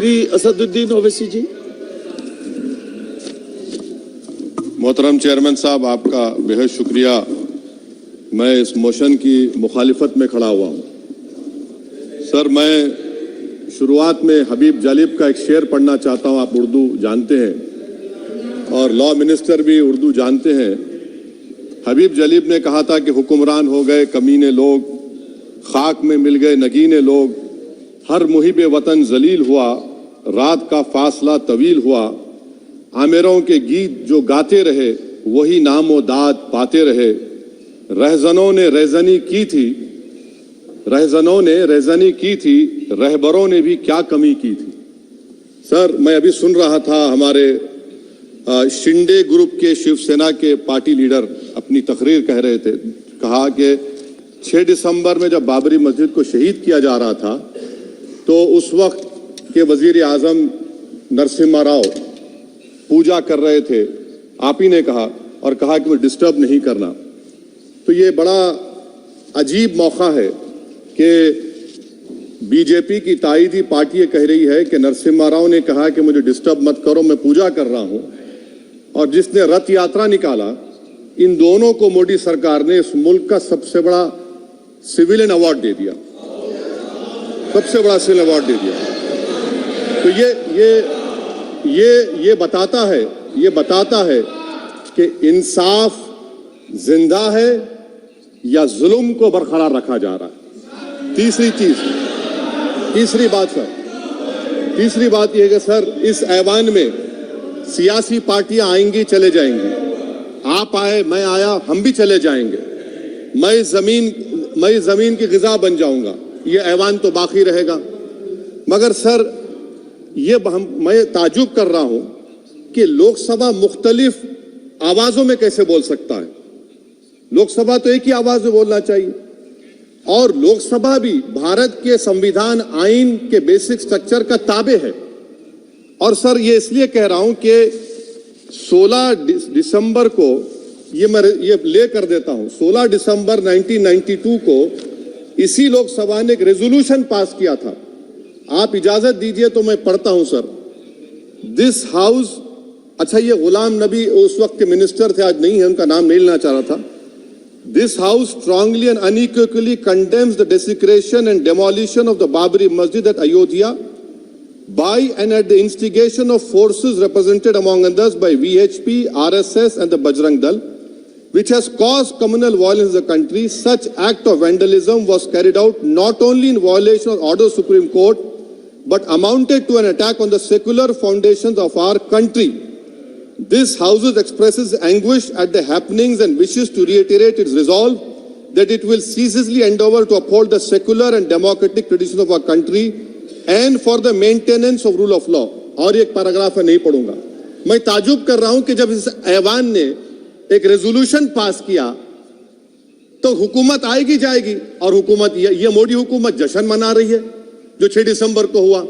श्री असदुद्दीन ओवैसी जी। मोहतरम चेयरमैन साहब, आपका बेहद शुक्रिया। मैं इस मोशन की मुखालिफत में खड़ा हुआ हूँ। सर, मैं शुरुआत में हबीब जालिब का एक शेर पढ़ना चाहता हूँ। आप उर्दू जानते हैं और लॉ मिनिस्टर भी उर्दू जानते हैं। हबीब जालिब ने कहा था कि हुक्मरान हो गए कमीने लोग, खाक में मिल गए नगीने लोग, हर मुहिब वतन जलील हुआ, रात का फासला तवील हुआ, आमिरों के गीत जो गाते रहे वही नामो दाद पाते रहे, रहजनों ने रेजनी की थी, रहजनों ने रेजनी की थी, रहबरों ने भी क्या कमी की थी। सर, मैं अभी सुन रहा था हमारे शिंदे ग्रुप के शिवसेना के पार्टी लीडर अपनी तकरीर कह रहे थे। कहा कि 6 दिसंबर में जब बाबरी मस्जिद को शहीद किया जा रहा था तो उस वक्त के वजीर आजम नरसिम्हा राव पूजा कर रहे थे। आप ही ने कहा और कहा कि वो डिस्टर्ब नहीं करना। तो ये बड़ा अजीब मौका है कि बीजेपी की ताईदी पार्टी कह रही है कि नरसिम्हा राव ने कहा कि मुझे डिस्टर्ब मत करो, मैं पूजा कर रहा हूं, और जिसने रथ यात्रा निकाला, इन दोनों को मोदी सरकार ने इस मुल्क का सबसे बड़ा सिविलियन अवार्ड दे दिया, सबसे बड़ा सिविलियन अवार्ड दे दिया। तो ये बताता है कि इंसाफ जिंदा है या जुल्म को बरकरार रखा जा रहा है। तीसरी बात यह है कि सर, इस ऐवान में सियासी पार्टियां आएंगी चले जाएंगी, आप आए मैं आया हम भी चले जाएंगे, मैं जमीन की गिजा बन जाऊंगा, ये ऐवान तो बाकी रहेगा। मगर सर, मैं ताजुब कर रहा हूं कि लोकसभा मुख्तलिफ आवाजों में कैसे बोल सकता है। लोकसभा तो एक ही आवाज में बोलना चाहिए, और लोकसभा भी भारत के संविधान आइन के बेसिक स्ट्रक्चर का ताबे है। और सर, ये इसलिए कह रहा हूं कि 16 दिसंबर को ये ले कर देता हूं, 16 दिसंबर 1992 को इसी लोकसभा ने एक रेजोल्यूशन पास किया था। आप इजाजत दीजिए तो मैं पढ़ता हूं सर। दिस हाउस, अच्छा ये गुलाम नबी उस वक्त के मिनिस्टर थे, आज नहीं है, उनका नाम नहीं लेना चाह रहा था। This house strongly and unequivocally condemns the desecration and demolition of the Babri Masjid at Ayodhya by and at the instigation of forces represented among others by VHP, RSS and the Bajrang Dal, which has caused communal violence in the country. Such act of vandalism was carried out not only in violation of order of Supreme Court, but amounted to an attack on the secular foundations of our country. This House expresses anguish at the happenings and wishes to reiterate its resolve that it will ceaselessly endeavor to uphold the secular and democratic traditions of our country and for the maintenance of rule of law. और एक paragraph है, नहीं पढ़ूंगा। मैं ताजुब कर रहा हूं कि जब इस ऐवान ने एक रेजोल्यूशन पास किया तो हुकूमत आएगी जाएगी, और हुकूमत ये मोदी हुकूमत जश्न मना रही है जो 6 दिसंबर को हुआ।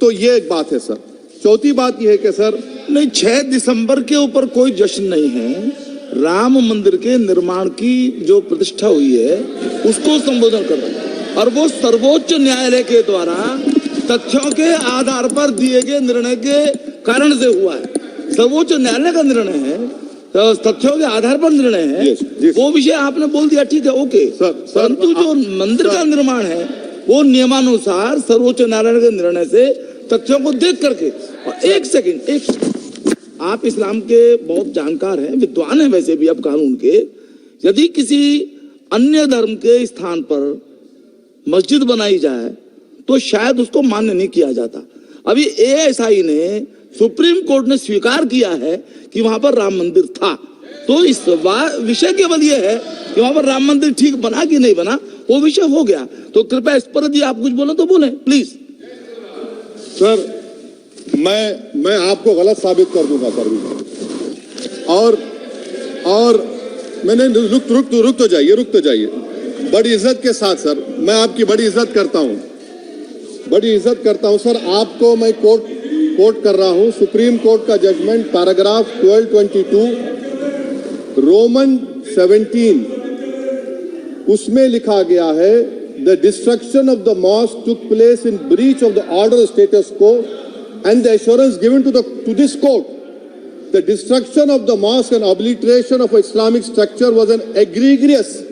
तो ये एक बात है सर। चौथी बात ये है कि सर, नहीं, 6 दिसंबर के ऊपर कोई जश्न नहीं है। राम मंदिर के निर्माण की जो प्रतिष्ठा हुई है उसको संबोधन कर रहा है, और वो सर्वोच्च न्यायालय के द्वारा तथ्यों के आधार पर दिए गए निर्णय के कारण से हुआ है। सर्वोच्च न्यायालय का निर्णय है, तो तथ्यों के आधार पर निर्णय है। वो विषय आपने बोल दिया, ठीक है, ओके। परंतु जो मंदिर का निर्माण है वो नियमानुसार सर्वोच्च न्यायालय के निर्णय से तथ्यों को देख करके। और एक सेकंड, आप इस्लाम के बहुत जानकार हैं, विद्वान हैं वैसे भी, अब कानून के, यदि किसी अन्य धर्म के स्थान पर मस्जिद बनाई जाए तो शायद उसको मान्य नहीं किया जाता। अभी ASI ने, सुप्रीम कोर्ट ने स्वीकार किया है कि वहां पर राम मंदिर था। तो इस विषय केवल ये है कि वहां पर राम मंदिर ठीक बना कि नहीं बना, वो विषय हो गया। तो कृपया इस पर यदि आप कुछ बोले तो बोलें प्लीज। सर, मैं आपको गलत साबित कर दूंगा सर। और मैंने रुक तो जाइए बड़ी इज्जत के साथ सर, मैं आपकी बड़ी इज्जत करता हूं सर। आपको मैं कोट कर रहा हूं सुप्रीम कोर्ट का जजमेंट, पैराग्राफ 1222 रोमन 17, उसमें लिखा गया है, the destruction of the mosque took place in breach of the order status को and the assurance given to this court, the destruction of the mosque and obliteration of Islamic structure was an egregious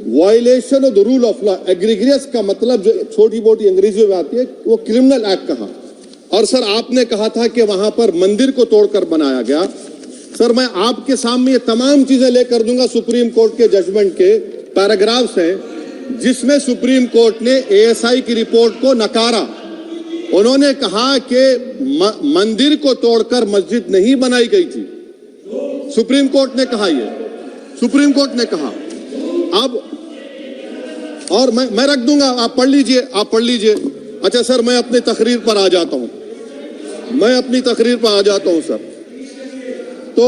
violation of the rule of law. Egregious का मतलब जो छोटी मोटी अंग्रेजी में आती है वो क्रिमिनल एक्ट कहा। और सर आपने कहा था कि वहां पर मंदिर को तोड़कर बनाया गया। सर मैं आपके सामने ये तमाम चीजें लेकर दूंगा, सुप्रीम कोर्ट के जजमेंट के पैराग्राफ्स हैं जिसमें सुप्रीम कोर्ट ने एएसआई की रिपोर्ट को नकारा। उन्होंने कहा कि मंदिर को तोड़कर मस्जिद नहीं बनाई गई थी। सुप्रीम कोर्ट ने कहा, ये सुप्रीम कोर्ट ने कहा। अब और मैं रख दूंगा, आप पढ़ लीजिए, आप पढ़ लीजिए। अच्छा सर मैं अपनी तकरीर पर आ जाता हूं, मैं अपनी तकरीर पर आ जाता हूं सर। तो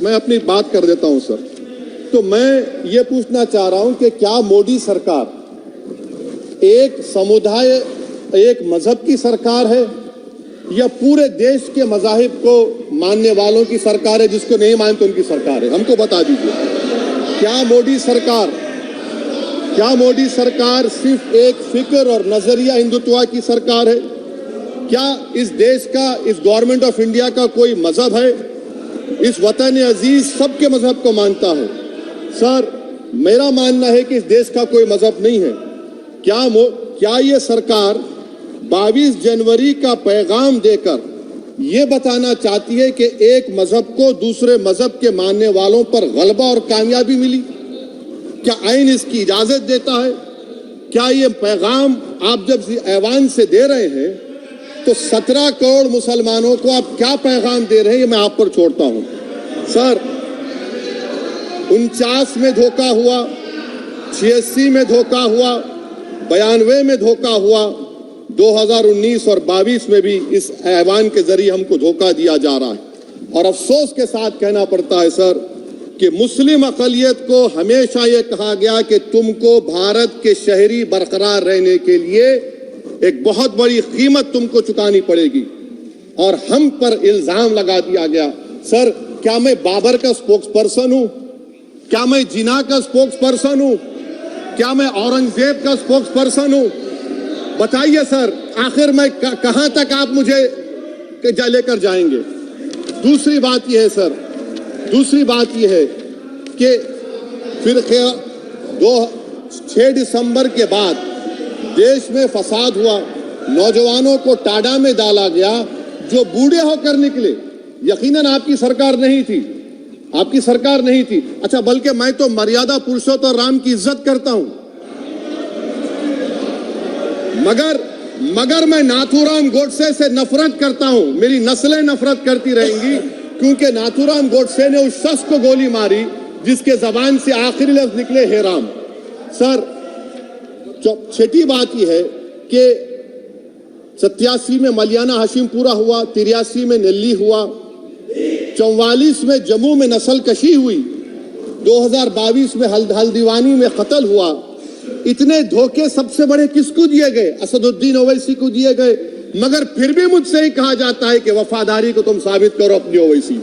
मैं अपनी बात कर देता हूं सर। तो मैं ये पूछना चाह रहा हूं कि क्या मोदी सरकार एक समुदाय, एक मजहब की सरकार है या पूरे देश के मजाहिब को मानने वालों की सरकार है? जिसको नहीं मानते उनकी सरकार है? हमको बता दीजिए। क्या मोदी सरकार सिर्फ एक फिक्र और नजरिया हिंदुत्व की सरकार है? क्या इस देश का, इस गवर्नमेंट ऑफ इंडिया का कोई मजहब है? इस वतन अजीज सबके मजहब को मानता है। सर मेरा मानना है कि इस देश का कोई मजहब नहीं है। क्या ये सरकार 22 जनवरी का पैगाम देकर ये बताना चाहती है कि एक मजहब को दूसरे मजहब के मानने वालों पर गलबा और कामयाबी मिली? क्या आइन इसकी इजाजत देता है? क्या ये पैगाम आप जब ऐवान से दे रहे हैं तो 17 करोड़ मुसलमानों को आप क्या पैगाम दे रहे हैं? ये मैं आप पर छोड़ता हूं। सर 49 में धोखा हुआ, 86 में धोखा हुआ, 92 में धोखा हुआ, 2019 और 22 में भी इस ऐवान के जरिए हमको धोखा दिया जा रहा है। और अफसोस के साथ कहना पड़ता है सर कि मुस्लिम अक़लियत को हमेशा ये कहा गया कि तुमको भारत के शहरी बरकरार रहने के लिए एक बहुत बड़ी कीमत तुमको चुकानी पड़ेगी, और हम पर इल्जाम लगा दिया गया। सर क्या मैं बाबर का स्पोक्स पर्सन हूं? क्या मैं जिना का स्पोक्स पर्सन हूं? क्या मैं औरंगजेब का स्पोक्स पर्सन हूं? बताइए सर, आखिर मैं कहां तक आप मुझे लेकर जाएंगे? दूसरी बात यह है सर, दूसरी बात यह है कि फिर 6 दिसंबर के बाद देश में फसाद हुआ, नौजवानों को टाडा में डाला गया जो बूढ़े होकर निकले। यकीनन आपकी सरकार नहीं थी, आपकी सरकार नहीं थी। अच्छा बल्कि मैं तो मर्यादा पुरुषोत्तम राम की इज्जत करता हूं, मगर मैं नाथूराम गोडसे से नफरत करता हूं। मेरी नस्लें नफरत करती रहेंगी क्योंकि नाथूराम गोडसे ने उस शख्स को गोली मारी जिसके जबान से आखिरी लफ्ज निकले हे राम। सर छठी बात यह है कि 87 में मलियाना हाशिमपुरा हुआ, 83 में नेल्ली हुआ, 44 में जम्मू में नस्ल कशी हुई, 2022 में हल्दीवानी में कत्ल हुआ। इतने धोखे सबसे बड़े किसको दिए गए? असदुद्दीन ओवैसी को दिए गए। मगर फिर भी मुझसे ही कहा जाता है कि वफादारी को तुम साबित करो अपनी ओवैसी।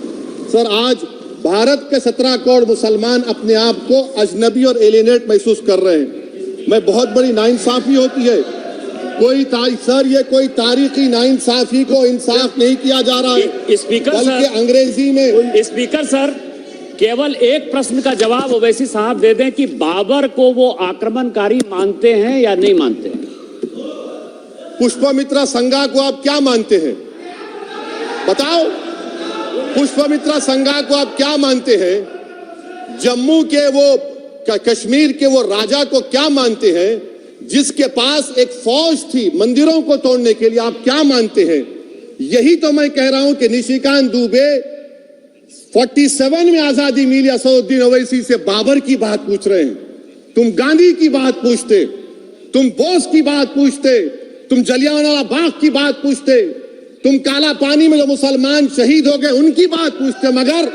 सर आज भारत के 17 करोड़ मुसलमान अपने आप को अजनबी और एलिनेट महसूस कर रहे हैं। मैं बहुत बड़ी नाइंसाफी होती है, सर ये कोई तारीखी नाइंसाफी को इंसाफ नहीं किया जा रहा है। स्पीकर बल्कि अंग्रेजी में स्पीकर सर केवल एक प्रश्न का जवाब ओवैसी साहब दे दें कि बाबर को वो आक्रमणकारी मानते हैं या नहीं मानते हैं? पुष्पमित्रा संघा को आप क्या मानते हैं? बताओ, पुष्पमित्रा संघा को आप क्या मानते हैं? जम्मू के वो कश्मीर के वो राजा को क्या मानते हैं जिसके पास एक फौज थी मंदिरों को तोड़ने के लिए? आप क्या मानते हैं? यही तो मैं कह रहा हूं कि निशिकांत दुबे 47 में आजादी मिली, असदुद्दीन ओवैसी से बाबर की बात पूछ रहे हैं। तुम गांधी की बात पूछते, तुम बोस की बात पूछते, तुम जलियांवाला बाग की बात पूछते, तुम काला पानी में जो मुसलमान शहीद हो गए उनकी बात पूछते, मगर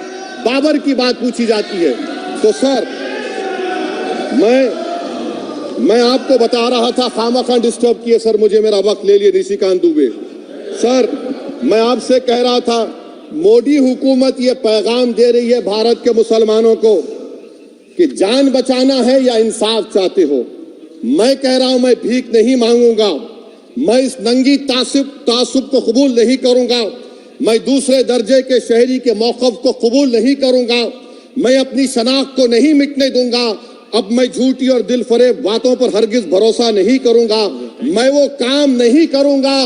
बाबर की बात पूछी जाती है। तो सर मैं आपको बता रहा था, खामखा डिस्टर्ब किए सर, मुझे मेरा वक्त ले लिए निशिकांत दुबे। सर मैं आपसे कह रहा था मोदी हुकूमत ये पैगाम दे रही है भारत के मुसलमानों को कि जान बचाना है या इंसाफ चाहते हो। मैं कह रहा हूं मैं भीख नहीं मांगूंगा, मैं इस नंगी तासुब को कबूल नहीं करूंगा। मैं दूसरे दर्जे के शहरी के मौक़िफ़ को कबूल नहीं करूंगा। मैं अपनी शनाख्त को नहीं मिटने दूंगा। अब मैं झूठी और दिल फरेब बातों पर हरगिज भरोसा नहीं करूंगा। मैं वो काम नहीं करूंगा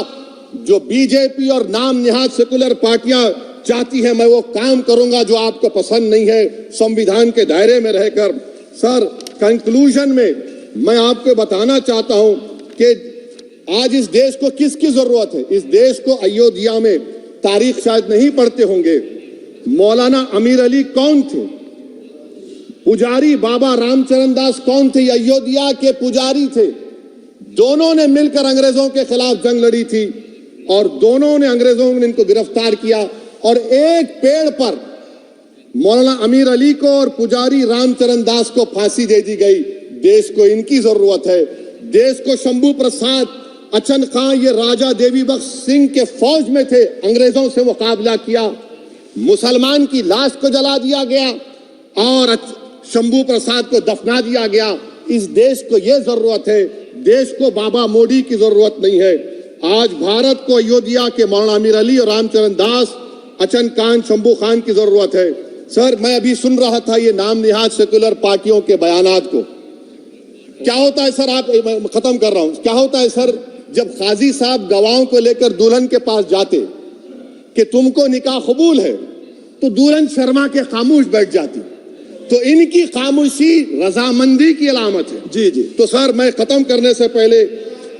जो बीजेपी और नाम निहाद सेकुलर पार्टियां चाहती हैं। मैं वो काम करूंगा जो आपको पसंद नहीं है, संविधान के दायरे में रहकर। सर, कंक्लूजन में मैं आपको बताना चाहता हूं कि आज इस देश को किसकी जरूरत है। इस देश को अयोध्या में, तारीख शायद नहीं पढ़ते होंगे, मौलाना अमीर अली कौन थे, पुजारी बाबा रामचरण दास कौन थे, अयोध्या के पुजारी थे। दोनों ने मिलकर अंग्रेजों के खिलाफ जंग लड़ी थी और दोनों ने, अंग्रेजों ने इनको गिरफ्तार किया और एक पेड़ पर मौलाना अमीर अली को और पुजारी रामचरण दास को फांसी दे दी गई। देश को इनकी जरूरत है। देश को शंभू प्रसाद, अचन खां, ये राजा देवी बख्श सिंह के फौज में थे, अंग्रेजों से मुकाबला किया। मुसलमान की लाश को जला दिया गया और शंभू प्रसाद को दफना दिया गया। इस देश को यह जरूरत है। देश को बाबा मोदी की जरूरत नहीं है। आज भारत को अयोध्या के मौलाना अमीर अली और रामचरण दास, अचन खान, शंभू खान की जरूरत है। सर, मैं अभी सुन रहा था ये नाम निहाद सेकुलर पार्टियों के बयानात को। क्या होता है सर, आप, खत्म कर रहा हूं, क्या होता है सर, जब काजी साहब गवाहों को लेकर दुल्हन के पास जाते कि तुमको निकाह कबूल है, तो दुल्हन शर्मा के खामोश बैठ जाती। तो इनकी खामोशी रजामंदी की अलामत है। जी जी। तो सर, मैं खत्म करने से पहले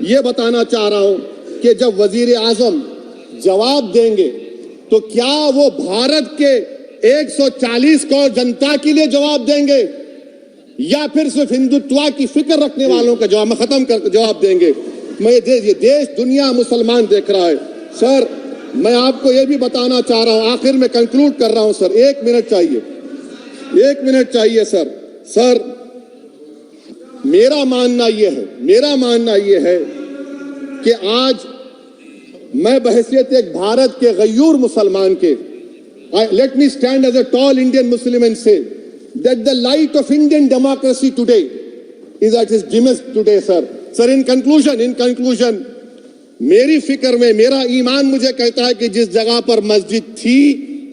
यह बताना चाह रहा हूं कि जब वजीर आजम जवाब देंगे तो क्या वो भारत के 140 करोड़ जनता के लिए जवाब देंगे या फिर सिर्फ हिंदुत्व की फिक्र रखने वालों का जवाब, मैं खत्म कर जवाब देंगे। मैं ये देश, दुनिया, मुसलमान देख रहा है। सर, मैं आपको यह भी बताना चाह रहा हूं, आखिर में कंक्लूड कर रहा हूं सर, 1 मिनट चाहिए, 1 मिनट चाहिए सर। सर, मेरा मानना यह है कि आज मैं बहैसियत एक भारत के गयूर मुसलमान के, let me stand as a tall Indian Muslim and say that the light of Indian democracy today is at its dimmest today, sir. Sir, in conclusion, मेरी फिक्र में, मेरा ईमान मुझे कहता है कि जिस जगह पर मस्जिद थी,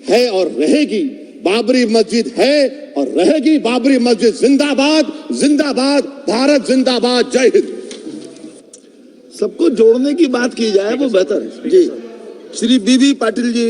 है और रहेगी, बाबरी मस्जिद है और रहेगी। बाबरी मस्जिद जिंदाबाद, जिंदाबाद, भारत जिंदाबाद, जय हिंद। सबको जोड़ने की बात की जाए वो बेहतर है। जी, श्री बीबी पाटिल जी।